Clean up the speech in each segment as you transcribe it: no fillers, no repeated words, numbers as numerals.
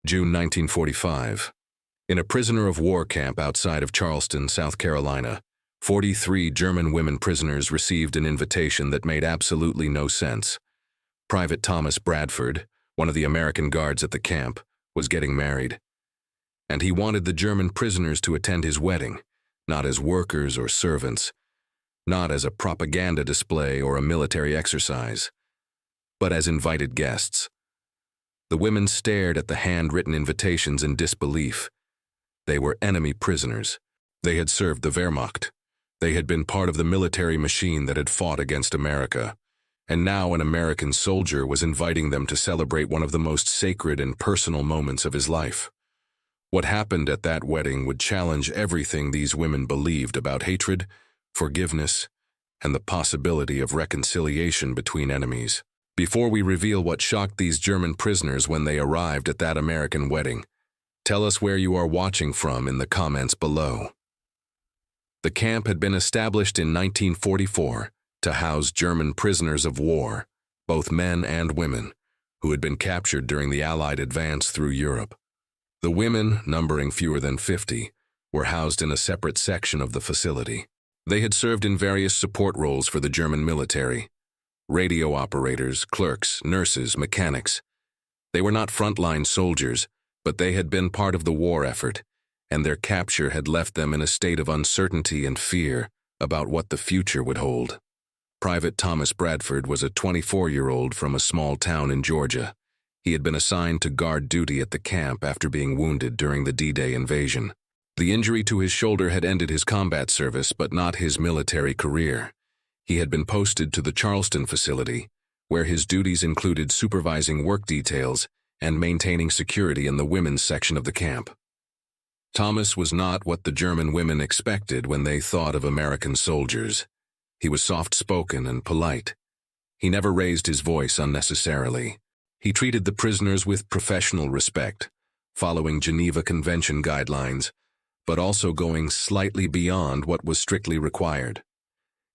June 1945. In a prisoner of war camp outside of Charleston, South Carolina, 43 German women prisoners received an invitation that made absolutely no sense. Private Thomas Bradford, one of the American guards at the camp, was getting married. And he wanted the German prisoners to attend his wedding, not as workers or servants, not as a propaganda display or a military exercise, but as invited guests. The women stared at the handwritten invitations in disbelief. They were enemy prisoners. They had served the Wehrmacht. They had been part of the military machine that had fought against America. And now an American soldier was inviting them to celebrate one of the most sacred and personal moments of his life. What happened at that wedding would challenge everything these women believed about hatred, forgiveness, and the possibility of reconciliation between enemies. Before we reveal what shocked these German prisoners when they arrived at that American wedding, tell us where you are watching from in the comments below. The camp had been established in 1944 to house German prisoners of war, both men and women, who had been captured during the Allied advance through Europe. The women, numbering fewer than 50, were housed in a separate section of the facility. They had served in various support roles for the German military: radio operators, clerks, nurses, mechanics. They were not frontline soldiers, but they had been part of the war effort, and their capture had left them in a state of uncertainty and fear about what the future would hold. Private Thomas Bradford was a 24-year-old from a small town in Georgia. He had been assigned to guard duty at the camp after being wounded during the D-Day invasion. The injury to his shoulder had ended his combat service, but not his military career. He had been posted to the Charleston facility, where his duties included supervising work details and maintaining security in the women's section of the camp. Thomas was not what the German women expected when they thought of American soldiers. He was soft-spoken and polite. He never raised his voice unnecessarily. He treated the prisoners with professional respect, following Geneva Convention guidelines, but also going slightly beyond what was strictly required.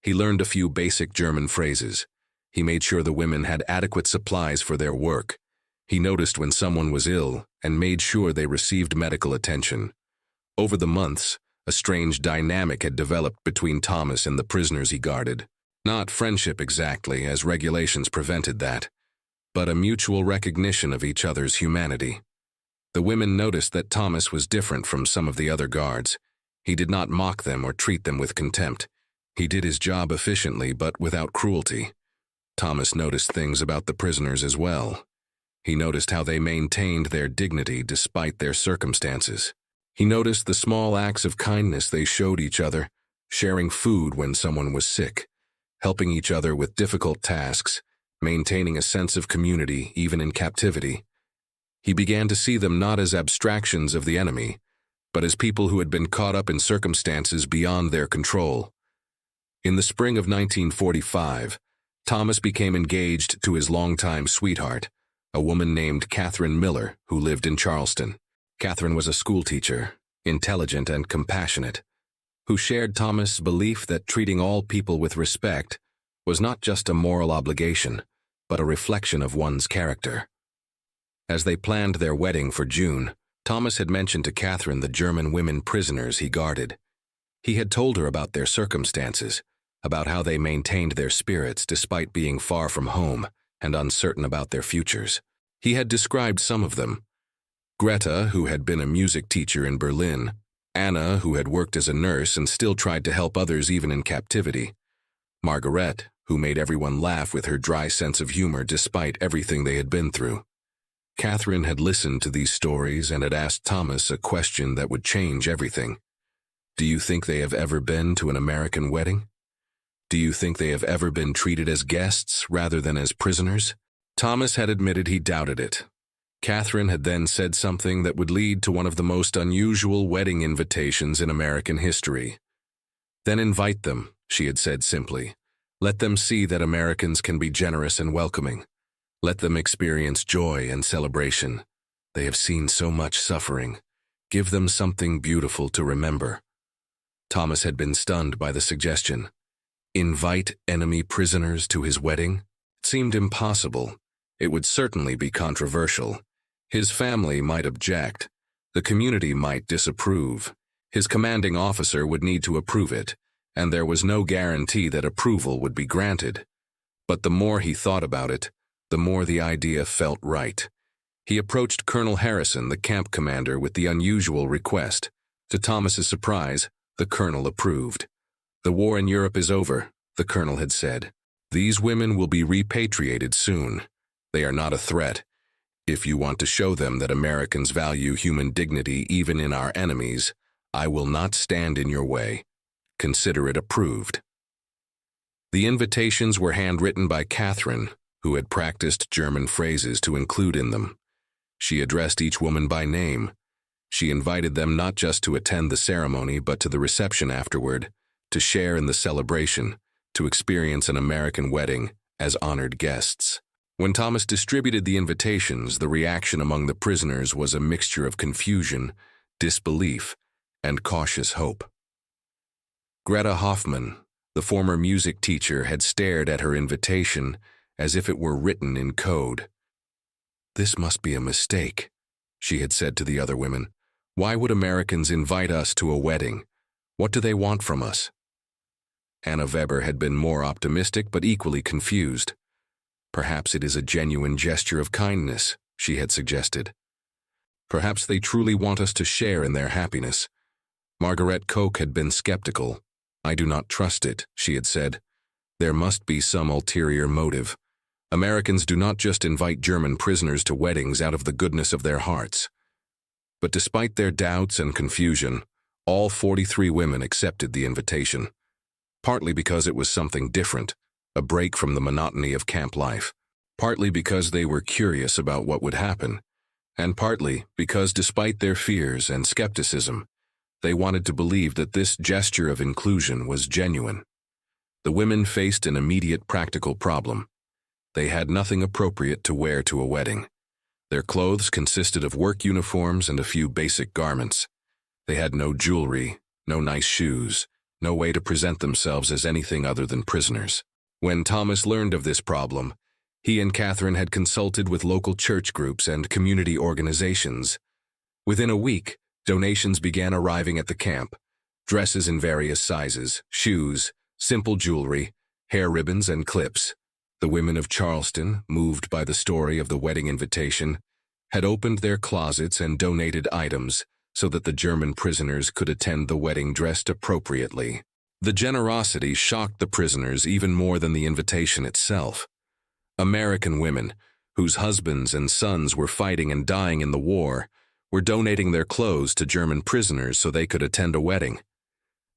He learned a few basic German phrases. He made sure the women had adequate supplies for their work. He noticed when someone was ill and made sure they received medical attention. Over the months, a strange dynamic had developed between Thomas and the prisoners he guarded. Not friendship exactly, as regulations prevented that, but a mutual recognition of each other's humanity. The women noticed that Thomas was different from some of the other guards. He did not mock them or treat them with contempt. He did his job efficiently but without cruelty. Thomas noticed things about the prisoners as well. He noticed how they maintained their dignity despite their circumstances. He noticed the small acts of kindness they showed each other, sharing food when someone was sick, helping each other with difficult tasks, maintaining a sense of community even in captivity. He began to see them not as abstractions of the enemy, but as people who had been caught up in circumstances beyond their control. In the spring of 1945, Thomas became engaged to his longtime sweetheart, a woman named Catherine Miller, who lived in Charleston. Catherine was a schoolteacher, intelligent and compassionate, who shared Thomas' belief that treating all people with respect was not just a moral obligation, but a reflection of one's character. As they planned their wedding for June, Thomas had mentioned to Catherine the German women prisoners he guarded. He had told her about their circumstances, about how they maintained their spirits despite being far from home and uncertain about their futures. He had described some of them: Greta, who had been a music teacher in Berlin; Anna, who had worked as a nurse and still tried to help others even in captivity; Margaret, who made everyone laugh with her dry sense of humor despite everything they had been through. Catherine had listened to these stories and had asked Thomas a question that would change everything. Do you think they have ever been to an American wedding? Do you think they have ever been treated as guests rather than as prisoners? Thomas had admitted he doubted it. Catherine had then said something that would lead to one of the most unusual wedding invitations in American history. Then invite them, she had said simply. Let them see that Americans can be generous and welcoming. Let them experience joy and celebration. They have seen so much suffering. Give them something beautiful to remember. Thomas had been stunned by the suggestion. Invite enemy prisoners to his wedding? It seemed impossible. It would certainly be controversial. His family might object. The community might disapprove. His commanding officer would need to approve it, and there was no guarantee that approval would be granted. But the more he thought about it, the more the idea felt right. He approached Colonel Harrison, the camp commander, with the unusual request. To Thomas's surprise, the colonel approved. "The war in Europe is over," the colonel had said. "These women will be repatriated soon. They are not a threat. If you want to show them that Americans value human dignity even in our enemies, I will not stand in your way. Consider it approved." The invitations were handwritten by Catherine, who had practiced German phrases to include in them. She addressed each woman by name. She invited them not just to attend the ceremony, but to the reception afterward, to share in the celebration, to experience an American wedding as honored guests. When Thomas distributed the invitations, the reaction among the prisoners was a mixture of confusion, disbelief, and cautious hope. Greta Hoffman, the former music teacher, had stared at her invitation as if it were written in code. "This must be a mistake," she had said to the other women. "Why would Americans invite us to a wedding? What do they want from us?" Anna Weber had been more optimistic but equally confused. "Perhaps it is a genuine gesture of kindness," she had suggested. "Perhaps they truly want us to share in their happiness." Margaret Koch had been skeptical. "I do not trust it," she had said. "There must be some ulterior motive. Americans do not just invite German prisoners to weddings out of the goodness of their hearts." But despite their doubts and confusion, all 43 women accepted the invitation. Partly because it was something different, a break from the monotony of camp life. Partly because they were curious about what would happen. And partly because, despite their fears and skepticism, they wanted to believe that this gesture of inclusion was genuine. The women faced an immediate practical problem. They had nothing appropriate to wear to a wedding. Their clothes consisted of work uniforms and a few basic garments. They had no jewelry, no nice shoes, no way to present themselves as anything other than prisoners. When Thomas learned of this problem, he and Catherine had consulted with local church groups and community organizations. Within a week, donations began arriving at the camp: dresses in various sizes, shoes, simple jewelry, hair ribbons, and clips. The women of Charleston, moved by the story of the wedding invitation, had opened their closets and donated items so that the German prisoners could attend the wedding dressed appropriately. The generosity shocked the prisoners even more than the invitation itself. American women, whose husbands and sons were fighting and dying in the war, were donating their clothes to German prisoners so they could attend a wedding.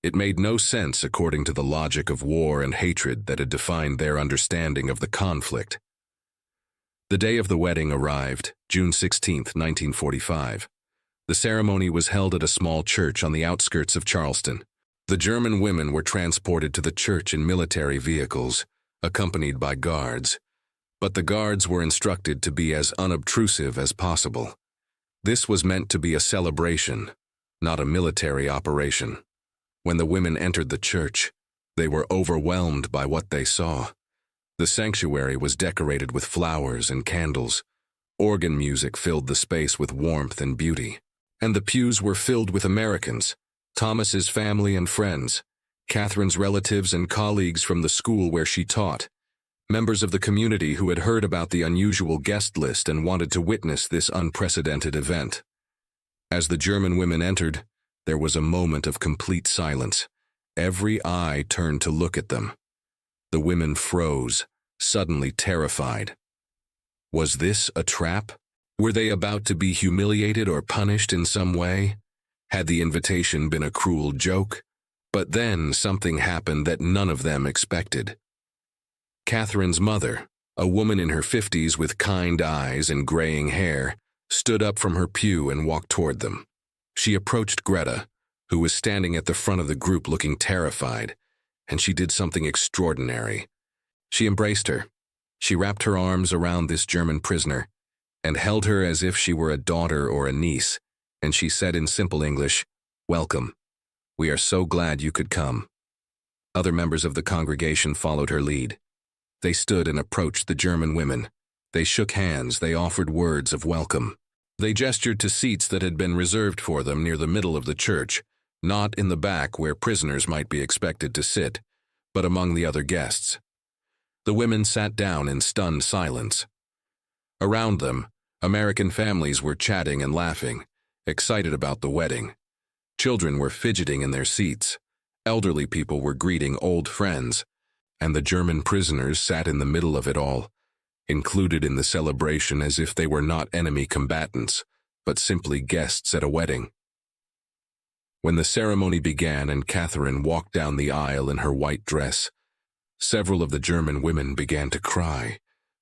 It made no sense according to the logic of war and hatred that had defined their understanding of the conflict. The day of the wedding arrived, June 16, 1945. The ceremony was held at a small church on the outskirts of Charleston. The German women were transported to the church in military vehicles, accompanied by guards. But the guards were instructed to be as unobtrusive as possible. This was meant to be a celebration, not a military operation. When the women entered the church, they were overwhelmed by what they saw. The sanctuary was decorated with flowers and candles. Organ music filled the space with warmth and beauty. And the pews were filled with Americans, Thomas's family and friends, Catherine's relatives and colleagues from the school where she taught, members of the community who had heard about the unusual guest list and wanted to witness this unprecedented event. As the German women entered, there was a moment of complete silence. Every eye turned to look at them. The women froze, suddenly terrified. Was this a trap? Were they about to be humiliated or punished in some way? Had the invitation been a cruel joke? But then something happened that none of them expected. Catherine's mother, a woman in her 50s with kind eyes and graying hair, stood up from her pew and walked toward them. She approached Greta, who was standing at the front of the group looking terrified, and she did something extraordinary. She embraced her. She wrapped her arms around this German prisoner and held her as if she were a daughter or a niece, and she said in simple English, "Welcome. We are so glad you could come." Other members of the congregation followed her lead. They stood and approached the German women. They shook hands, they offered words of welcome. They gestured to seats that had been reserved for them near the middle of the church, not in the back where prisoners might be expected to sit, but among the other guests. The women sat down in stunned silence. Around them, American families were chatting and laughing, excited about the wedding. Children were fidgeting in their seats. Elderly people were greeting old friends, and the German prisoners sat in the middle of it all, included in the celebration as if they were not enemy combatants, but simply guests at a wedding. When the ceremony began and Catherine walked down the aisle in her white dress, several of the German women began to cry,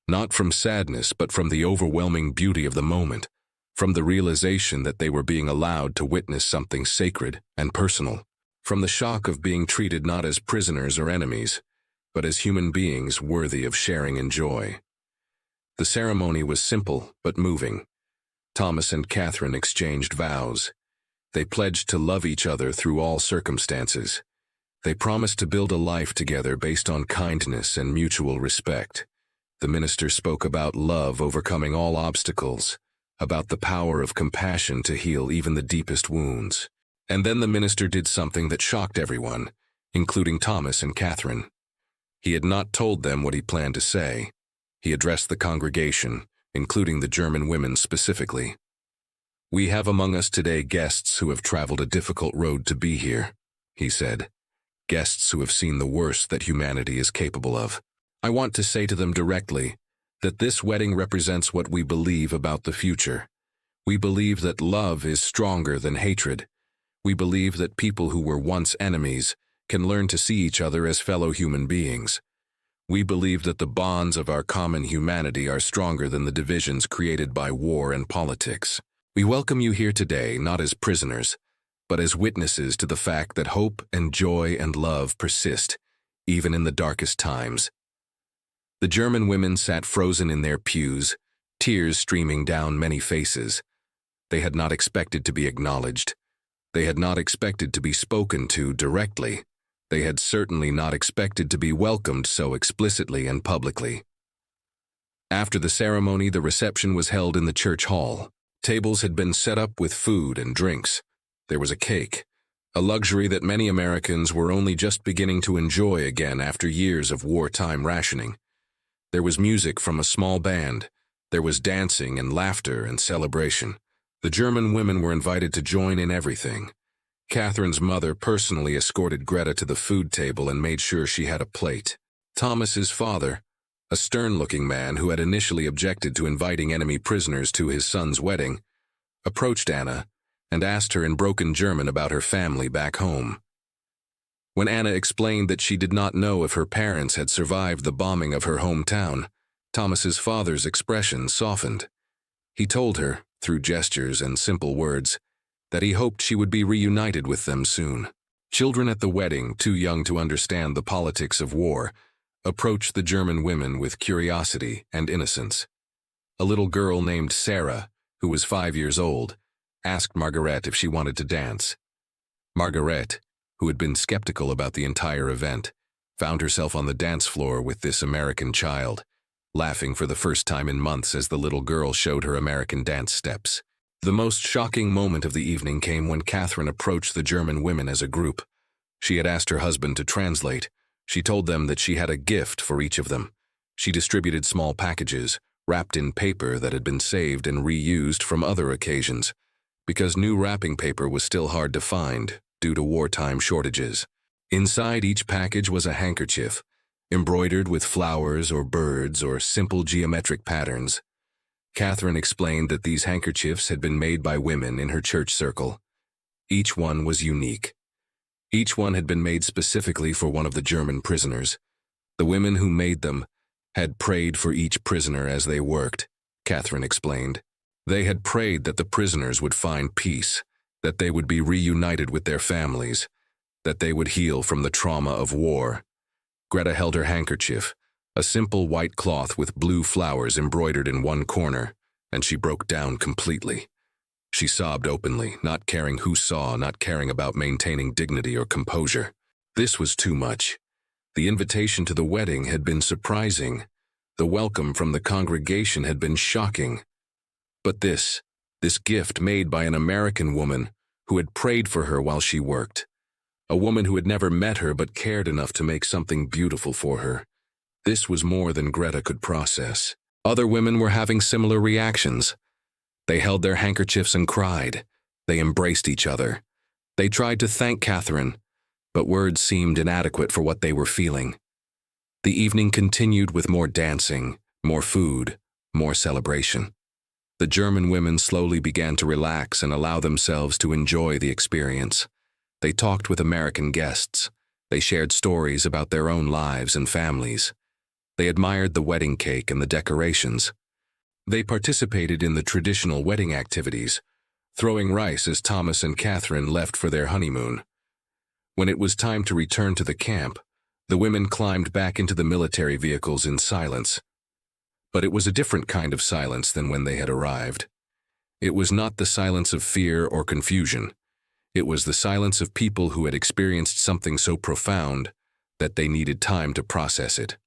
not from sadness but from the overwhelming beauty of the moment, from the realization that they were being allowed to witness something sacred and personal, from the shock of being treated not as prisoners or enemies, but as human beings worthy of sharing in joy. The ceremony was simple but moving. Thomas and Catherine exchanged vows. They pledged to love each other through all circumstances. They promised to build a life together based on kindness and mutual respect. The minister spoke about love overcoming all obstacles, about the power of compassion to heal even the deepest wounds. And then the minister did something that shocked everyone, including Thomas and Catherine. He had not told them what he planned to say. He addressed the congregation, including the German women specifically. "We have among us today guests who have traveled a difficult road to be here," he said. "Guests who have seen the worst that humanity is capable of. I want to say to them directly that this wedding represents what we believe about the future. We believe that love is stronger than hatred. We believe that people who were once enemies can learn to see each other as fellow human beings. We believe that the bonds of our common humanity are stronger than the divisions created by war and politics. We welcome you here today not as prisoners, but as witnesses to the fact that hope and joy and love persist, even in the darkest times." The German women sat frozen in their pews, tears streaming down many faces. They had not expected to be acknowledged. They had not expected to be spoken to directly. They had certainly not expected to be welcomed so explicitly and publicly. After the ceremony, the reception was held in the church hall. Tables had been set up with food and drinks. There was a cake, a luxury that many Americans were only just beginning to enjoy again after years of wartime rationing. There was music from a small band. There was dancing and laughter and celebration. The German women were invited to join in everything. Catherine's mother personally escorted Greta to the food table and made sure she had a plate. Thomas's father, a stern-looking man who had initially objected to inviting enemy prisoners to his son's wedding, approached Anna and asked her in broken German about her family back home. When Anna explained that she did not know if her parents had survived the bombing of her hometown, Thomas's father's expression softened. He told her, through gestures and simple words, that he hoped she would be reunited with them soon. Children at the wedding, too young to understand the politics of war, approached the German women with curiosity and innocence. A little girl named Sarah, who was 5 years old, asked Margaret if she wanted to dance. Margaret, who had been skeptical about the entire event, found herself on the dance floor with this American child, laughing for the first time in months as the little girl showed her American dance steps. The most shocking moment of the evening came when Catherine approached the German women as a group. She had asked her husband to translate. She told them that she had a gift for each of them. She distributed small packages, wrapped in paper that had been saved and reused from other occasions, because new wrapping paper was still hard to find due to wartime shortages. Inside each package was a handkerchief, embroidered with flowers or birds or simple geometric patterns. Catherine explained that these handkerchiefs had been made by women in her church circle. Each one was unique. Each one had been made specifically for one of the German prisoners. The women who made them had prayed for each prisoner as they worked, Catherine explained. They had prayed that the prisoners would find peace, that they would be reunited with their families, that they would heal from the trauma of war. Greta held her handkerchief, a simple white cloth with blue flowers embroidered in one corner, and she broke down completely. She sobbed openly, not caring who saw, not caring about maintaining dignity or composure. This was too much. The invitation to the wedding had been surprising. The welcome from the congregation had been shocking. But this This gift made by an American woman who had prayed for her while she worked. A woman who had never met her but cared enough to make something beautiful for her. This was more than Greta could process. Other women were having similar reactions. They held their handkerchiefs and cried. They embraced each other. They tried to thank Catherine, but words seemed inadequate for what they were feeling. The evening continued with more dancing, more food, more celebration. The German women slowly began to relax and allow themselves to enjoy the experience. They talked with American guests. They shared stories about their own lives and families. They admired the wedding cake and the decorations. They participated in the traditional wedding activities, throwing rice as Thomas and Catherine left for their honeymoon. When it was time to return to the camp, the women climbed back into the military vehicles in silence. But it was a different kind of silence than when they had arrived. It was not the silence of fear or confusion. It was the silence of people who had experienced something so profound that they needed time to process it.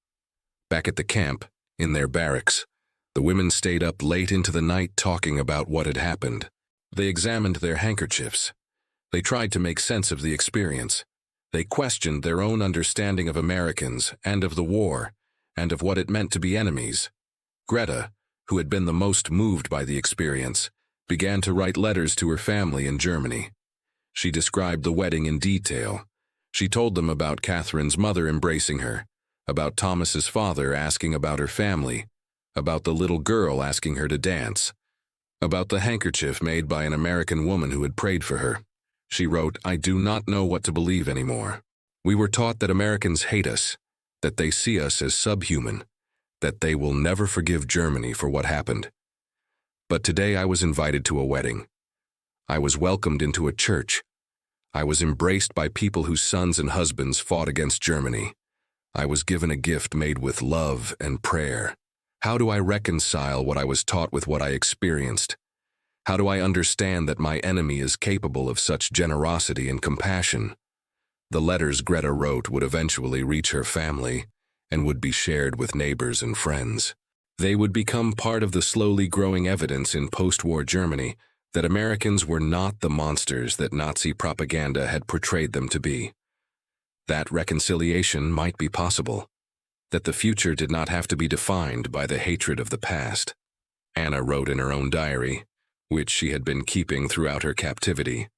Back at the camp, in their barracks, the women stayed up late into the night talking about what had happened. They examined their handkerchiefs. They tried to make sense of the experience. They questioned their own understanding of Americans and of the war, and of what it meant to be enemies. Greta, who had been the most moved by the experience, began to write letters to her family in Germany. She described the wedding in detail. She told them about Catherine's mother embracing her, about Thomas's father asking about her family, about the little girl asking her to dance, about the handkerchief made by an American woman who had prayed for her. She wrote, "I do not know what to believe anymore. We were taught that Americans hate us, that they see us as subhuman, that they will never forgive Germany for what happened. But today I was invited to a wedding. I was welcomed into a church. I was embraced by people whose sons and husbands fought against Germany. I was given a gift made with love and prayer. How do I reconcile what I was taught with what I experienced? How do I understand that my enemy is capable of such generosity and compassion?" The letters Greta wrote would eventually reach her family and would be shared with neighbors and friends. They would become part of the slowly growing evidence in post-war Germany that Americans were not the monsters that Nazi propaganda had portrayed them to be. That reconciliation might be possible, that the future did not have to be defined by the hatred of the past. Anna wrote in her own diary, which she had been keeping throughout her captivity,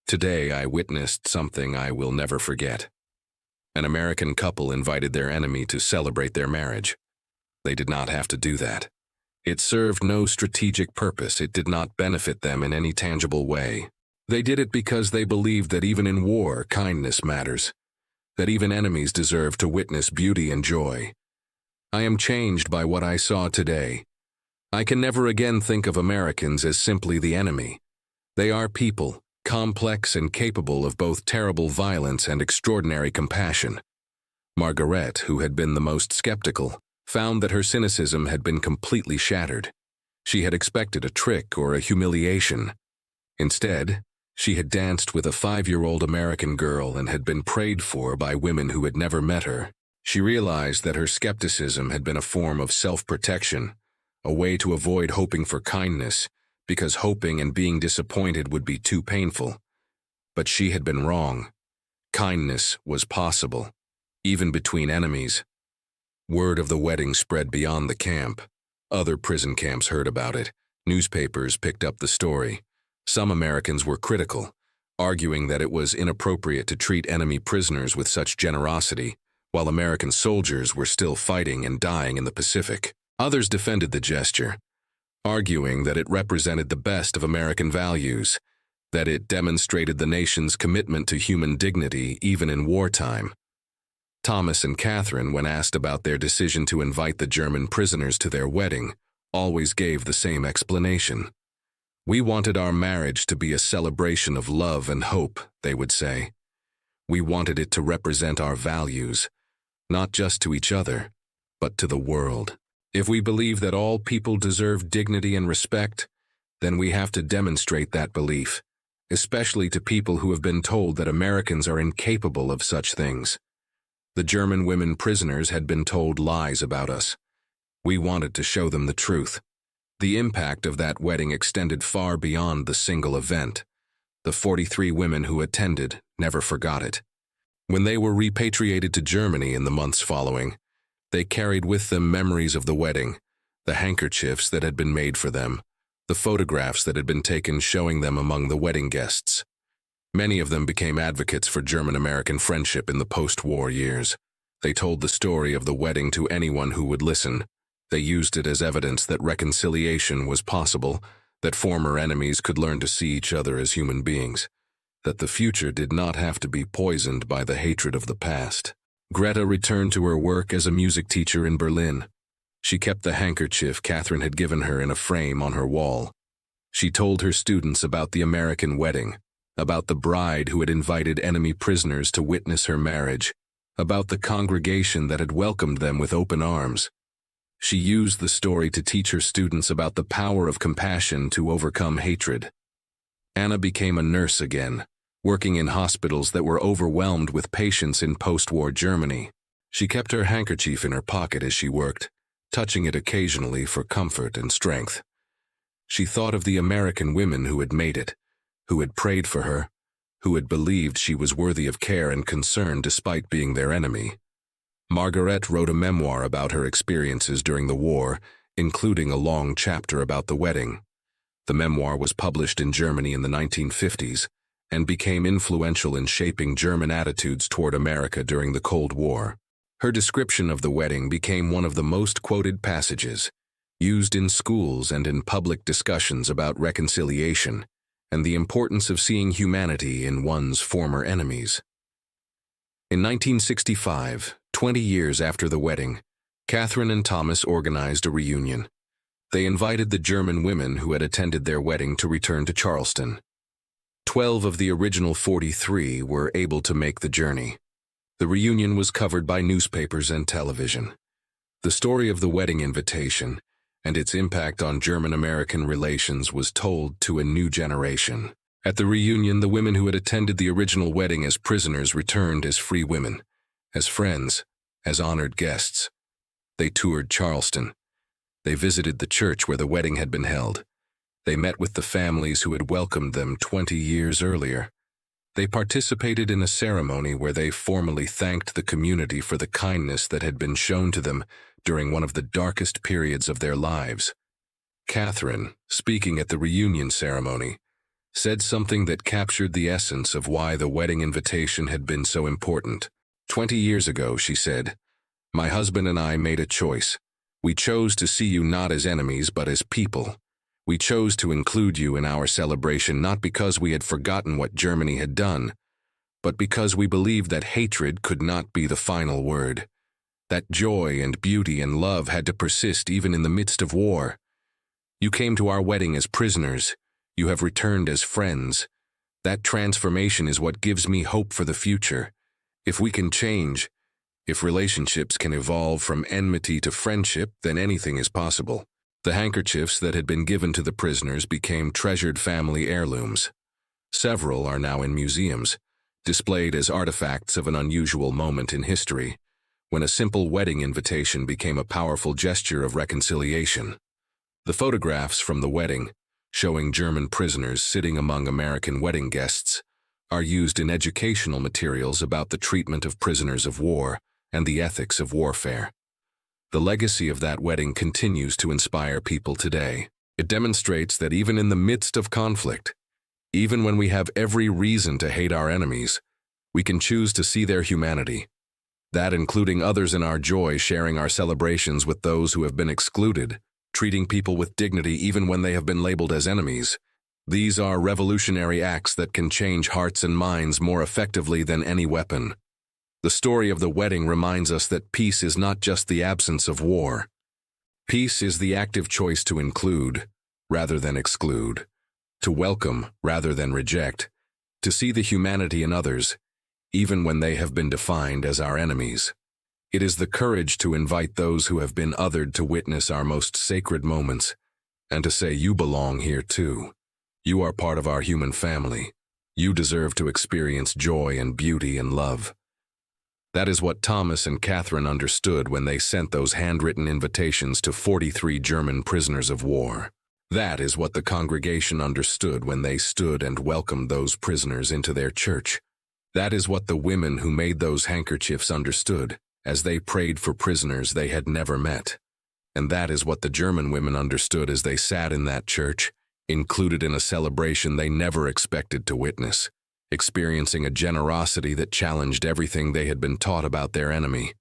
"Today I witnessed something I will never forget. An American couple invited their enemy to celebrate their marriage. They did not have to do that. It served no strategic purpose. It did not benefit them in any tangible way. They did it because they believed that even in war, kindness matters, that even enemies deserve to witness beauty and joy. I am changed by what I saw today. I can never again think of Americans as simply the enemy. They are people, complex and capable of both terrible violence and extraordinary compassion." Margaret, who had been the most skeptical, found that her cynicism had been completely shattered. She had expected a trick or a humiliation. Instead, she had danced with a 5-year-old American girl and had been prayed for by women who had never met her. She realized that her skepticism had been a form of self-protection, a way to avoid hoping for kindness, because hoping and being disappointed would be too painful. But she had been wrong. Kindness was possible, even between enemies. Word of the wedding spread beyond the camp. Other prison camps heard about it. Newspapers picked up the story. Some Americans were critical, arguing that it was inappropriate to treat enemy prisoners with such generosity, while American soldiers were still fighting and dying in the Pacific. Others defended the gesture, arguing that it represented the best of American values, that it demonstrated the nation's commitment to human dignity even in wartime. Thomas and Catherine, when asked about their decision to invite the German prisoners to their wedding, always gave the same explanation. "We wanted our marriage to be a celebration of love and hope," they would say. "We wanted it to represent our values, not just to each other, but to the world. If we believe that all people deserve dignity and respect, then we have to demonstrate that belief, especially to people who have been told that Americans are incapable of such things. The German women prisoners had been told lies about us. We wanted to show them the truth. The impact of that wedding extended far beyond the single event. The 43 women who attended never forgot it. When they were repatriated to Germany in the months following, they carried with them memories of the wedding, the handkerchiefs that had been made for them, the photographs that had been taken showing them among the wedding guests. Many of them became advocates for German-American friendship in the post-war years. They told the story of the wedding to anyone who would listen. They used it as evidence that reconciliation was possible, that former enemies could learn to see each other as human beings, that the future did not have to be poisoned by the hatred of the past. Greta returned to her work as a music teacher in Berlin. She kept the handkerchief Catherine had given her in a frame on her wall. She told her students about the American wedding, about the bride who had invited enemy prisoners to witness her marriage, about the congregation that had welcomed them with open arms. She used the story to teach her students about the power of compassion to overcome hatred. Anna became a nurse again, working in hospitals that were overwhelmed with patients in post-war Germany. She kept her handkerchief in her pocket as she worked, touching it occasionally for comfort and strength. She thought of the American women who had made it, who had prayed for her, who had believed she was worthy of care and concern despite being their enemy. Margaret wrote a memoir about her experiences during the war, including a long chapter about the wedding. The memoir was published in Germany in the 1950s and became influential in shaping German attitudes toward America during the Cold War. Her description of the wedding became one of the most quoted passages, used in schools and in public discussions about reconciliation and the importance of seeing humanity in one's former enemies. In 1965, 20 years after the wedding, Catherine and Thomas organized a reunion. They invited the German women who had attended their wedding to return to Charleston. 12 of the original 43 were able to make the journey. The reunion was covered by newspapers and television. The story of the wedding invitation and its impact on German-American relations was told to a new generation. At the reunion, the women who had attended the original wedding as prisoners returned as free women, as friends, as honored guests. They toured Charleston. They visited the church where the wedding had been held. They met with the families who had welcomed them 20 years earlier. They participated in a ceremony where they formally thanked the community for the kindness that had been shown to them during one of the darkest periods of their lives. Catherine, speaking at the reunion ceremony, said something that captured the essence of why the wedding invitation had been so important. 20 years ago, she said, "My husband and I made a choice. We chose to see you not as enemies but as people. We chose to include you in our celebration not because we had forgotten what Germany had done, but because we believed that hatred could not be the final word. That joy and beauty and love had to persist even in the midst of war. You came to our wedding as prisoners. You have returned as friends. That transformation is what gives me hope for the future. If we can change, if relationships can evolve from enmity to friendship, then anything is possible." The handkerchiefs that had been given to the prisoners became treasured family heirlooms. Several are now in museums, displayed as artifacts of an unusual moment in history, when a simple wedding invitation became a powerful gesture of reconciliation. The photographs from the wedding, showing German prisoners sitting among American wedding guests, are used in educational materials about the treatment of prisoners of war and the ethics of warfare. The legacy of that wedding continues to inspire people today. It demonstrates that even in the midst of conflict, even when we have every reason to hate our enemies, we can choose to see their humanity. That including others in our joy, sharing our celebrations with those who have been excluded, treating people with dignity even when they have been labeled as enemies. These are revolutionary acts that can change hearts and minds more effectively than any weapon. The story of the wedding reminds us that peace is not just the absence of war. Peace is the active choice to include, rather than exclude, to welcome rather than reject, to see the humanity in others, even when they have been defined as our enemies. It is the courage to invite those who have been othered to witness our most sacred moments, and to say, "You belong here too. You are part of our human family. You deserve to experience joy and beauty and love." That is what Thomas and Catherine understood when they sent those handwritten invitations to 43 German prisoners of war. That is what the congregation understood when they stood and welcomed those prisoners into their church. That is what the women who made those handkerchiefs understood as they prayed for prisoners they had never met. And that is what the German women understood as they sat in that church, included in a celebration they never expected to witness, experiencing a generosity that challenged everything they had been taught about their enemy.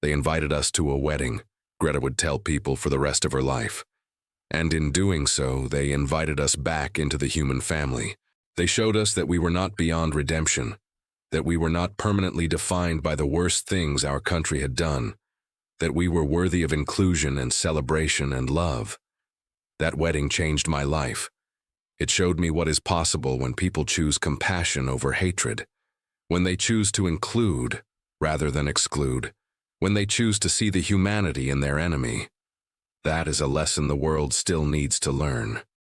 They invited us to a wedding, Greta would tell people for the rest of her life. And in doing so, they invited us back into the human family. They showed us that we were not beyond redemption, that we were not permanently defined by the worst things our country had done, that we were worthy of inclusion and celebration and love. That wedding changed my life. It showed me what is possible when people choose compassion over hatred, when they choose to include rather than exclude, when they choose to see the humanity in their enemy. That is a lesson the world still needs to learn.